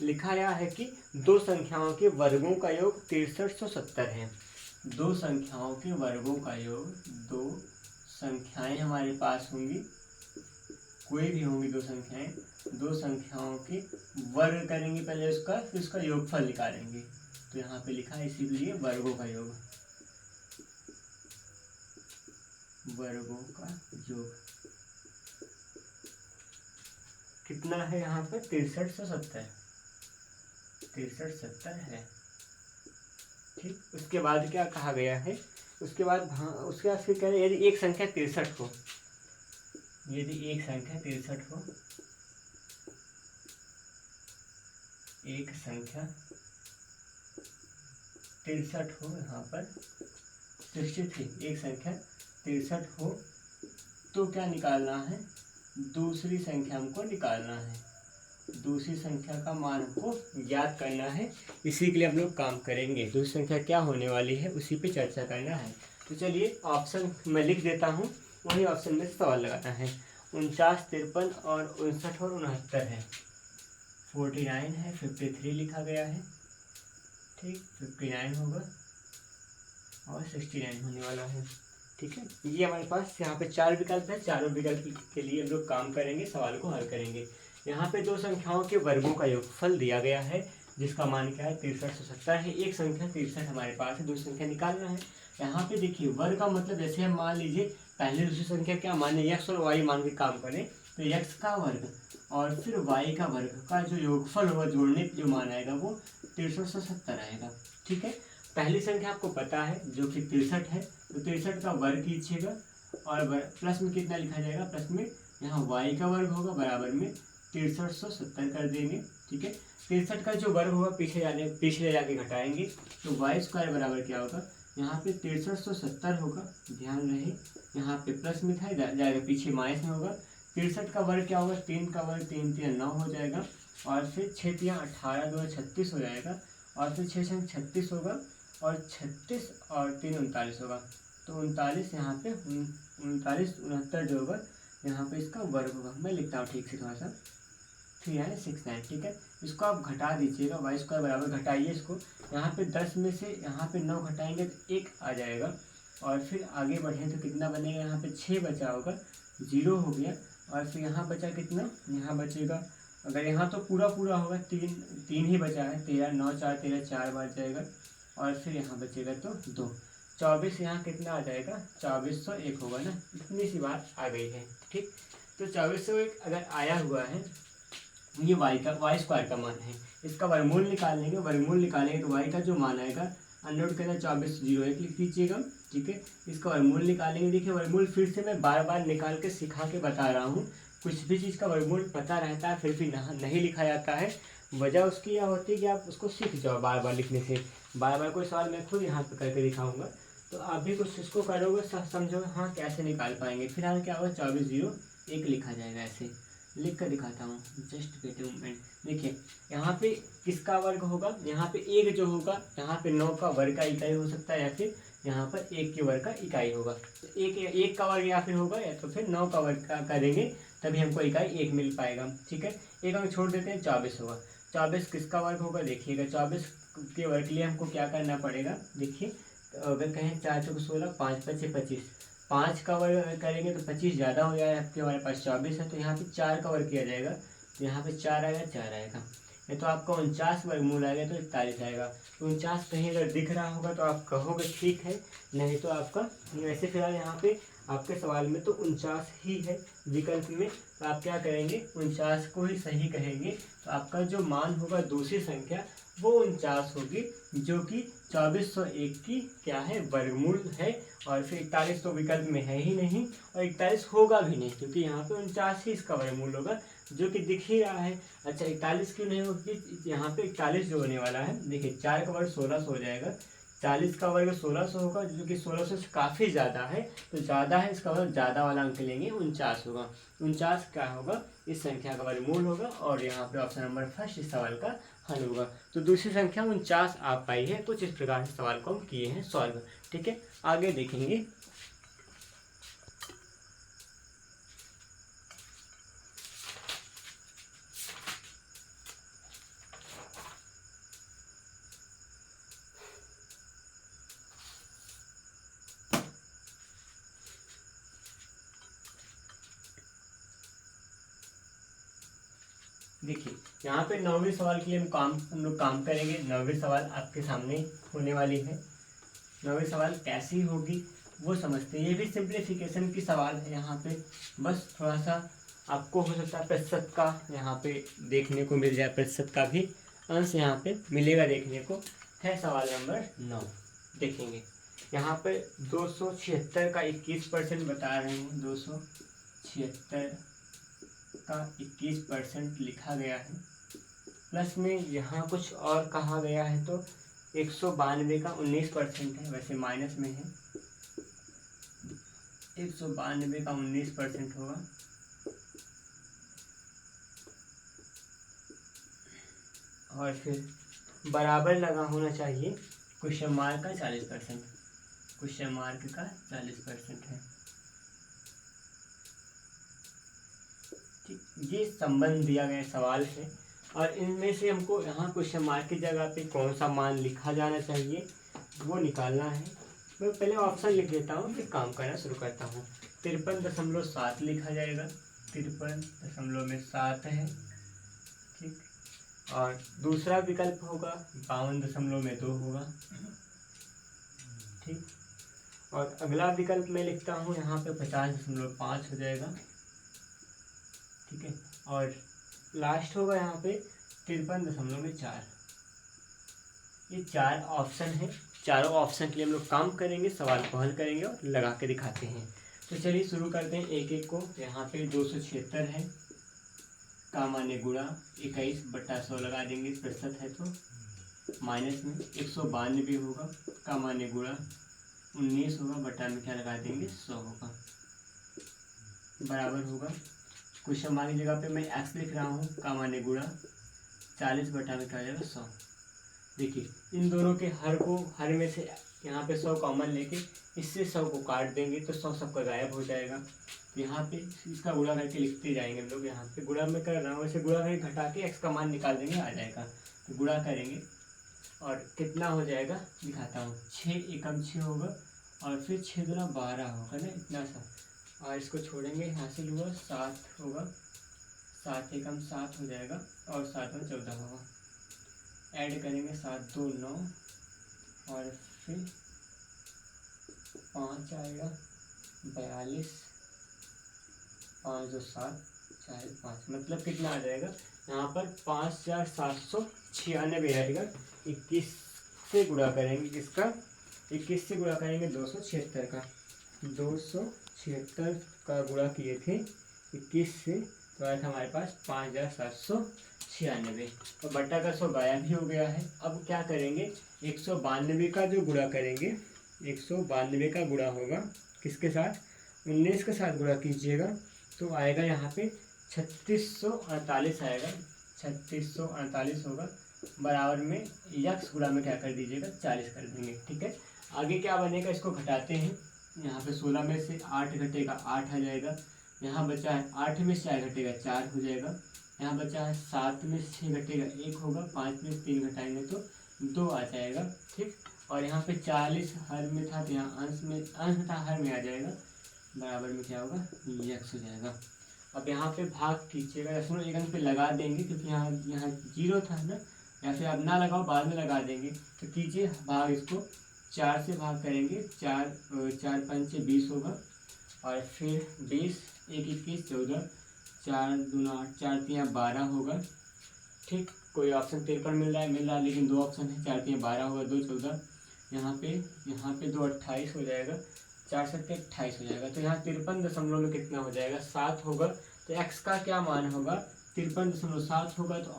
लिखा गया है कि दो संख्याओं के वर्गों का योग 6370 है। दो संख्याओं के वर्गों का योग, दो संख्याएं हमारे पास होंगी, कोई भी होंगी दो संख्याएं, दो संख्याओं के वर्ग करेंगे पहले उसका, फिर उसका योगफल निकालेंगे। तो यहाँ पे लिखा है इसीलिए वर्गों का योग, वर्गों का योग कितना है यहाँ पे, 6370 है, ठीक। उसके बाद क्या कहा गया है, उसके बाद फिर कह रहे यदि एक संख्या 63 हो, यदि एक संख्या 63 हो, एक संख्या 63 हो, यहाँ पर 63, एक संख्या 63 हो तो क्या निकालना है, दूसरी संख्या हमको निकालना है, दूसरी संख्या का मान हमको ज्ञात करना है। इसी के लिए हम लोग काम करेंगे, दूसरी संख्या क्या होने वाली है उसी पे चर्चा करना है। तो चलिए ऑप्शन मैं लिख देता हूँ, वही ऑप्शन में सवाल लगाना है। 49, 53 और 59 और 69 है, 49 है, 53 लिखा गया है, ठीक, 59 होगा और 69 होने वाला है, ठीक है। ये हमारे पास यहाँ पे 4 विकल्प है, चारों विकल्प के लिए हम लोग काम करेंगे, सवाल को हल करेंगे। यहाँ पे दो संख्याओं के वर्गों का योगफल दिया गया है, जिसका मान क्या है 6370 है। एक संख्या 63 हमारे पास है, दूसरी संख्या निकालना है। यहाँ पे देखिए वर्ग का मतलब जैसे हम मान लीजिए पहले दूसरी संख्या क्या माने, x और y मान के काम करें तो x का वर्ग और फिर y का वर्ग का जो योगफल होगा, जोड़ने जो मान आएगा वो 6370 आएगा, ठीक है। पहली संख्या आपको पता है जो कि 63 है, तो 63 का वर्ग कीजिएगा और प्लस में कितना लिखा जाएगा, प्लस में यहाँ y का वर्ग होगा बराबर में 6370 कर देंगे, ठीक है। 63 का जो वर्ग होगा पीछे ले जाके घटाएंगे तो वाई स्क्वायर बराबर क्या होगा, यहाँ पे 6370 होगा, ध्यान रहे यहाँ पे प्लस में था जाएगा, पीछे माइनस में होगा। 63 का वर्ग क्या होगा, 3 का वर्ग 3 3 9 हो जाएगा और फिर 6 3 18 2 36 हो जाएगा और फिर 6 6 36 होगा और 36 और 3 39 होगा, तो 39 यहाँ पे 39 69 जो होगा यहाँ पे इसका वर्ग होगा। मैं लिखता हूँ ठीक से थोड़ा सा, 369, ठीक है। इसको आप घटा दीजिएगा, वाई स्क्वायर बराबर घटाइए इसको, यहाँ पे 10 में से यहाँ पे 9 घटाएंगे तो 1 आ जाएगा और फिर आगे बढ़े तो कितना बनेगा, यहाँ पे 6 बचा होगा, 0 हो गया और फिर यहाँ बचा कितना, यहाँ बचेगा, अगर यहाँ तो पूरा होगा 3 ही बचा है, 13 9 4 13 4 बार जाएगा और फिर यहाँ बचेगा तो 2, 24 यहाँ कितना आ जाएगा, 2401 होगा ना, इतनी सी बात आ गई है, ठीक। तो 2401 अगर आया हुआ है, ये वाई स्क्वायर का मान है, इसका वर्गमूल निकालेंगे, वर्गमूल निकालेंगे तो वाई का जो मान आएगा अंडर के अंदर 2401 लिख दीजिएगा, ठीक है। इसका वर्गमूल निकालेंगे, देखिए वर्गमूल फिर से मैं बार बार निकाल के सिखा के बता रहा हूँ, कुछ भी चीज़ का वर्गमूल पता रहता है फिर भी नहीं लिखा जाता है, वजह उसकी यह होती है कि आप उसको सीख जाओ बार बार लिखने से। बार बार कोई सवाल मैं खुद यहाँ पे करके दिखाऊंगा तो आप भी कुछ इसको करोगे समझोगे, हाँ कैसे निकाल पाएंगे। फिलहाल क्या होगा, 2401 लिखा जाएगा, ऐसे लिख कर दिखाता हूँ, जस्ट वेट अ मोमेंट। देखिए यहाँ पे किसका वर्ग होगा, यहाँ पे एक जो होगा, यहाँ पे 9 का वर्ग का इकाई हो सकता है या फिर यहाँ पर 1 के वर्ग का इकाई होगा, तो एक का वर्ग या फिर होगा या तो फिर 9 का वर्ग का करेंगे तभी हमको इकाई 1 मिल पाएगा, ठीक है। एक अंक छोड़ देते हैं, 24 होगा, 24 किसका वर्ग होगा, देखिएगा 24 के वर्ग के लिए हमको क्या करना पड़ेगा, देखिए अगर कहें 4 चौक 16 5 5 25, 5 का वर्ग करेंगे तो 25 ज़्यादा हो जाएगा, आपके हमारे पास 24 है तो यहाँ पे 4 का वर्ग किया जाएगा, तो यहाँ पे 4 आएगा, 4 आएगा, या तो आपका 49 वर्गमूल आएगा तो 41 आएगा। तो 49 कहीं अगर दिख रहा होगा तो आप कहोगे ठीक है, नहीं तो आपका वैसे फिलहाल यहाँ पे आपके सवाल में तो 49 ही है विकल्प में, तो आप क्या करेंगे 49 को ही सही कहेंगे, तो आपका जो मान होगा दूसरी संख्या वो 49 होगी, जो कि 2401 की क्या है, वर्गमूल है। और फिर 41 तो विकल्प में है ही नहीं और 41 होगा भी नहीं, क्योंकि यहाँ पे 49 ही इसका वर्गमूल होगा, जो कि दिख ही रहा है। अच्छा 41 क्यों नहीं होगी, यहाँ पे 41 जो होने वाला है, देखिए 4 का वर्ग 1600 हो जाएगा, 40 का वर्ग 1600 होगा, जो कि 1600 से काफ़ी ज़्यादा है, तो ज़्यादा है इसका वर्ग, ज़्यादा वाला अंक लेंगे, 49 होगा। 49 क्या होगा, इस संख्या का वर्गमूल होगा और यहाँ पे ऑप्शन नंबर फर्स्ट इस सवाल का हल होगा। तो दूसरी संख्या 49 आ पाई है, कुछ इस प्रकार से सवाल को हम किए हैं सॉल्व, ठीक है। आगे देखेंगे, देखिए यहाँ पे 9वें सवाल के लिए हम लोग काम करेंगे। 9वें सवाल आपके सामने होने वाली है। 9वें सवाल कैसी होगी वो समझते हैं। ये भी सिंप्लीफिकेशन की सवाल है, यहाँ पे बस थोड़ा सा आपको हो सकता है प्रतिशत का यहाँ पे देखने को मिल जाए, प्रतिशत का भी अंश यहाँ पे मिलेगा देखने को। है सवाल नंबर 9, देखेंगे यहाँ पे 276 का 21% बता रहे हैं, 276 276 का 21% लिखा गया है। प्लस में यहाँ कुछ और कहा गया है तो 192 का 19% है, वैसे माइनस में है। 192 का 19% होगा। और फिर बराबर लगा होना चाहिए क्वेश्चन मार्क का 40%। क्वेश्चन मार्क का 40% है। ठीक, ये संबंध दिया गया सवाल से, और इनमें से हमको यहाँ क्वेश्चन मार्क की जगह पे कौन सा मान लिखा जाना चाहिए वो निकालना है। मैं पहले ऑप्शन लिख देता हूँ, फिर काम करना शुरू करता हूँ। 53.7 लिखा जाएगा, 53.7 है। ठीक, और दूसरा विकल्प होगा 52.2 होगा। ठीक, और अगला विकल्प मैं लिखता हूँ यहाँ पे 50.5 हो जाएगा। ठीक है, और लास्ट होगा यहाँ पे 53.4। ये 4 ऑप्शन है। चारों ऑप्शन के लिए हम लोग काम करेंगे, सवाल को हल करेंगे और लगा के दिखाते हैं। तो चलिए शुरू करते हैं एक एक को। यहाँ पे 276 है का माने गुणा 21/100 लगा देंगे, प्रतिशत है तो माइनस में 192 होगा का माने गुणा 19 होगा, बटा में क्या लगा देंगे 100 होगा, बराबर होगा। क्वेश्चन मार्क की जगह पे मैं एक्स लिख रहा हूँ का माने गुणा 40 बटा में क्या आ जाएगा 100। देखिए इन दोनों के हर में से यहाँ पे 100 कॉमन लेके इससे 100 को काट देंगे तो 100 सबका गायब हो जाएगा। यहाँ पे इसका गुणा करके लिखते जाएंगे हम लोग। यहाँ पे गुणा में कर रहा हूँ, वैसे गुणा करके घटा के एक्स का मान निकाल देंगे, आ जाएगा। तो गुणा करेंगे और कितना हो जाएगा दिखाता हूँ। 6 एकम 6 होगा और फिर 6 दूना 12 होगा ना, इतना सा। और इसको छोड़ेंगे, हासिल हुआ 7 होगा, 7 एकम 7 हो जाएगा और 7 में 14 होगा। ऐड करेंगे 7 2 9 और फिर 5 आएगा 42, 5 2 7 4 5, मतलब कितना आ जाएगा यहाँ पर 5796 आएगा। 21 से गुणा करेंगे किसका, 21 से गुणा करेंगे 276 का। 276 का गुणा किए थे 21 से, तो आया था हमारे पास 5796। तो बटा का 100 गायब भी हो गया है। अब क्या करेंगे, 192 का जो गुणा करेंगे, 192 का गुणा होगा किसके साथ, 19 के साथ गुणा कीजिएगा तो आएगा यहाँ पे 3648 आएगा। 3648 होगा, बराबर में यक्स गुणा में क्या कर दीजिएगा 40 कर देंगे। ठीक है, आगे क्या बनेगा, इसको घटाते हैं। यहाँ पे 16 में से 8 घटेगा 8 आ जाएगा। यहाँ बचा है 8 में से 4 घटेगा 4 हो जाएगा। यहाँ बचा है 7 में से 6 घटेगा 1 होगा, 5 में से 3 घटाएंगे तो 2 आ जाएगा। ठीक, और यहाँ पे 40 हर में था तो यहाँ अंश में था, हर में आ जाएगा, बराबर में क्या होगा यक्स हो जाएगा। अब यहाँ पे भाग कीजिएगा, दशमलव एक अंक पे लगा देंगे क्योंकि यहाँ 0 था ना, या फिर अब ना लगाओ बाद में लगा देंगे। तो कीजिए भाग, इसको 4 से भाग करेंगे, 4 5 20 होगा और फिर 20 1 21 14, 4 दूना 8 4 3 12 होगा। ठीक, कोई ऑप्शन 53 मिल रहा है लेकिन 2 ऑप्शन है, 4 3 12 होगा, 2 14, यहाँ पे 2 28 हो जाएगा, 4 7 28 हो जाएगा। तो यहाँ 53 में कितना हो जाएगा 7 होगा। तो x का क्या मान होगा 53.7 होगा। तो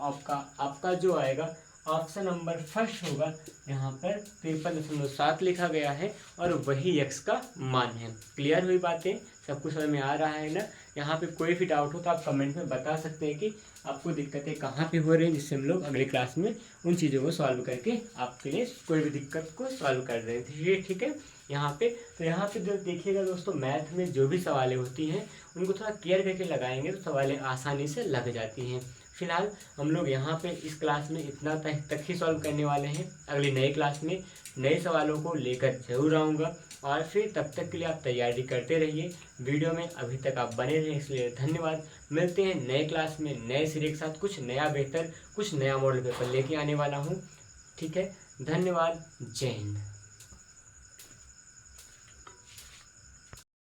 आपका जो आएगा ऑप्शन नंबर फर्स्ट होगा। यहाँ पर 53.7 लिखा गया है और वही x का मान है। क्लियर हुई बातें, सब कुछ समझ में आ रहा है ना। यहाँ पे कोई भी डाउट हो तो आप कमेंट में बता सकते हैं कि आपको दिक्कतें कहाँ पे हो रही हैं, जिससे हम लोग अगले क्लास में उन चीज़ों को सॉल्व करके आपके लिए कोई भी दिक्कत को सॉल्व कर रहे थे। ठीक है, यहाँ पे तो यहाँ पे जो देखिएगा दोस्तों, मैथ में जो भी सवालें होती हैं उनको थोड़ा केयर करके लगाएंगे तो सवालें आसानी से लग जाती हैं। फिलहाल हम लोग यहाँ पे इस क्लास में इतना तक ही सॉल्व करने वाले हैं। अगली नई क्लास में नए सवालों को लेकर जरूर आऊँगा और फिर तब तक के लिए आप तैयारी करते रहिए। वीडियो में अभी तक आप बने रहे इसलिए धन्यवाद। मिलते हैं नए क्लास में नए सीरीज के साथ, कुछ नया बेहतर, कुछ नया मॉडल पेपर लेके आने वाला हूँ। ठीक है, धन्यवाद, जय हिंद।